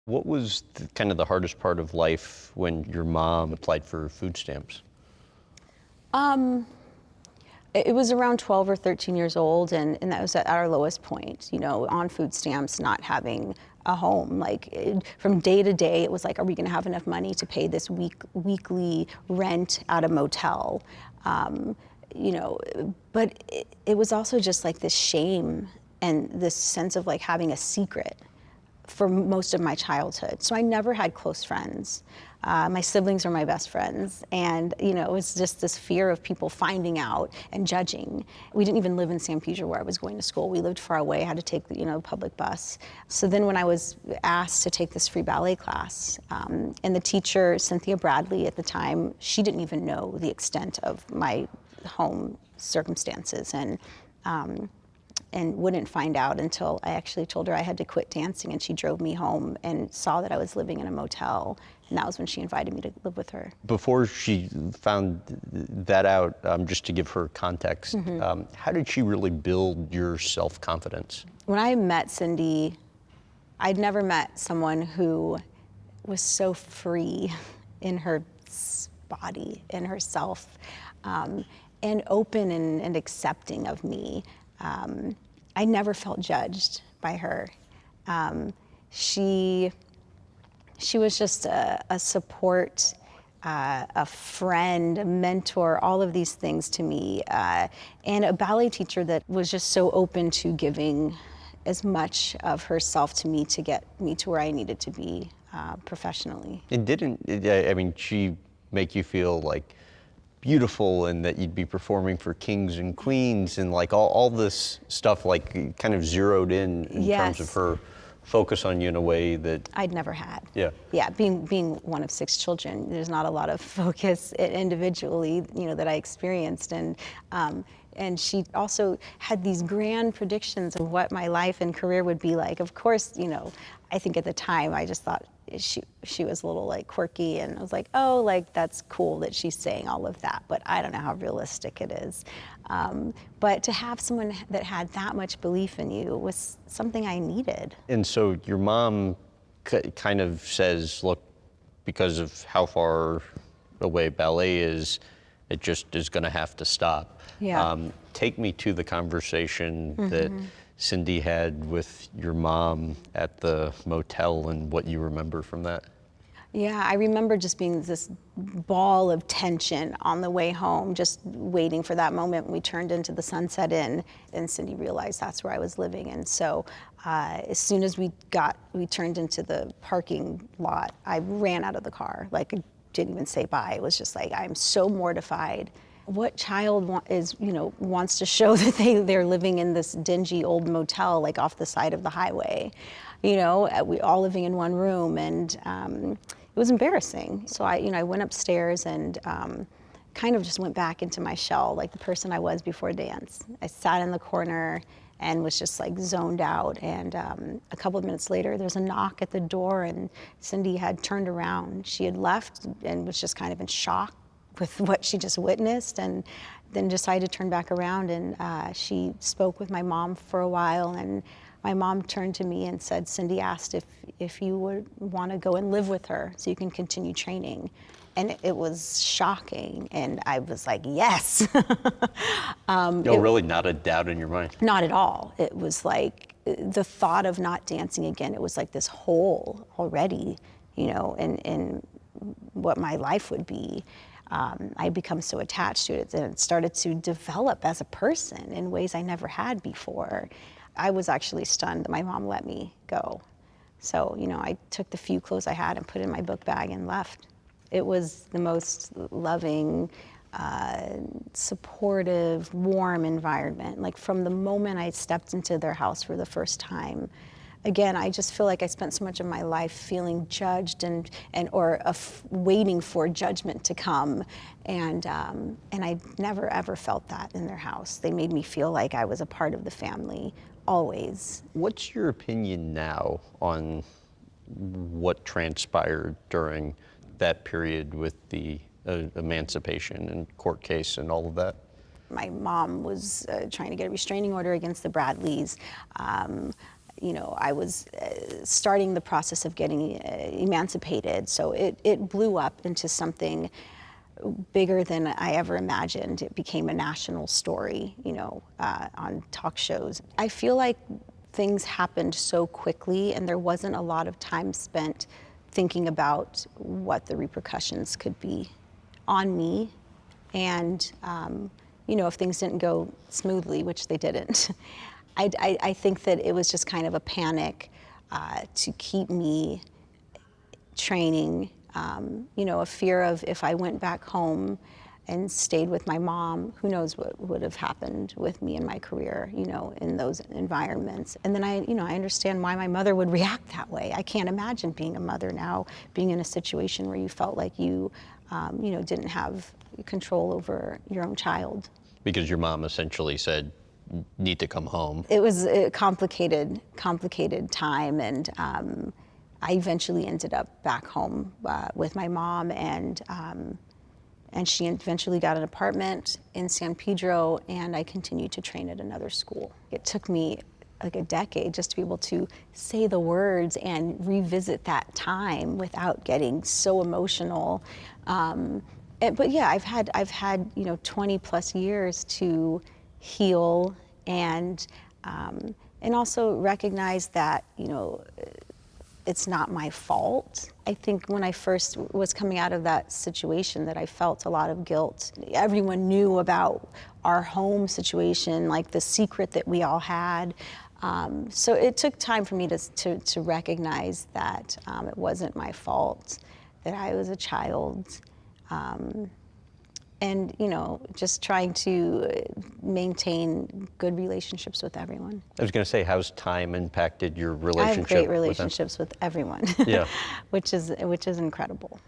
What was kind of the hardest part of life when your mom applied for food stamps? It was around 12 or 13 years old, and that was at our lowest point, on food stamps, not having a home. From day to day, it was like, are we gonna have enough money to pay this weekly rent at a motel? But it was also just like this shame and this sense of like having a secret for most of my childhood. So I never had close friends. My siblings were my best friends. And, it was just this fear of people finding out and judging. We didn't even live in San Pedro where I was going to school. We lived far away. I had to take the, public bus. So then when I was asked to take this free ballet class, and the teacher, Cynthia Bradley at the time, she didn't even know the extent of my home circumstances. And wouldn't find out until I actually told her I had to quit dancing, and she drove me home and saw that I was living in a motel, and that was when she invited me to live with her. Before she found that out, just to give her context, how did she really build your self-confidence? When I met Cindy, I'd never met someone who was so free in her body, in herself, and open and accepting of me. I never felt judged by her. She was just a support, a friend, a mentor, all of these things to me, and a ballet teacher that was just so open to giving as much of herself to me to get me to where I needed to be professionally. She make you feel like beautiful and that you'd be performing for kings and queens and like all this stuff like kind of zeroed in terms of her focus on you in a way that I'd never had. Yeah, being one of 6 children, there's not a lot of focus individually, that I experienced, and she also had these grand predictions of what my life and career would be like. Of course, I think at the time I just thought she was a little like quirky, and I was like, oh, like that's cool that she's saying all of that, but I don't know how realistic it is. But to have someone that had that much belief in you was something I needed. And so your mom kind of says, look, because of how far away ballet is, it just is going to have to stop. Yeah. Take me to the conversation that Cindy had with your mom at the motel and what you remember from that. Yeah, I remember just being this ball of tension on the way home, just waiting for that moment when we turned into the Sunset Inn, and Cindy realized that's where I was living. And so as soon as we turned into the parking lot, I ran out of the car. Like, I didn't even say bye. It was just like, I'm so mortified. What child wants to show that they're living in this dingy old motel, like off the side of the highway? We all living in one room, and it was embarrassing. So I went upstairs and kind of just went back into my shell, like the person I was before dance. I sat in the corner and was just like zoned out. And a couple of minutes later, there was a knock at the door, and Cindy had turned around. She had left and was just kind of in shock with what she just witnessed, and then decided to turn back around, and she spoke with my mom for a while, and my mom turned to me and said, Cindy asked if you would want to go and live with her so you can continue training. And it was shocking, and I was like, yes. Really not a doubt in your mind? Not at all. It was like the thought of not dancing again, it was like this hole already, in what my life would be. I become so attached to it, and it started to develop as a person in ways I never had before. I was actually stunned that my mom let me go. So, I took the few clothes I had and put it in my book bag and left. It was the most loving, supportive, warm environment. Like, from the moment I stepped into their house for the first time, again, I just feel like I spent so much of my life feeling judged or waiting for judgment to come, and I never ever felt that in their house. They made me feel like I was a part of the family, always. What's your opinion now on what transpired during that period with the emancipation and court case and all of that? My mom was trying to get a restraining order against the Bradleys. I was starting the process of getting emancipated. So it blew up into something bigger than I ever imagined. It became a national story, on talk shows. I feel like things happened so quickly and there wasn't a lot of time spent thinking about what the repercussions could be on me. And, if things didn't go smoothly, which they didn't, I think that it was just kind of a panic to keep me training, a fear of if I went back home and stayed with my mom, who knows what would have happened with me in my career, in those environments. And then I understand why my mother would react that way. I can't imagine being a mother now, being in a situation where you felt like you, didn't have control over your own child. Because your mom essentially said, need to come home. It was a complicated time, and I eventually ended up back home with my mom, and she eventually got an apartment in San Pedro, and I continued to train at another school. It took me like a decade just to be able to say the words and revisit that time without getting so emotional. But yeah, I've had 20 plus years to heal and also recognize that it's not my fault. I think when I first was coming out of that situation that I felt a lot of guilt. Everyone knew about our home situation, like the secret that we all had. So it took time for me to recognize that it wasn't my fault, that I was a child. And just trying to maintain good relationships with everyone. I was going to say, how's time impacted your relationship? I have great relationships with everyone, Yeah. which is incredible.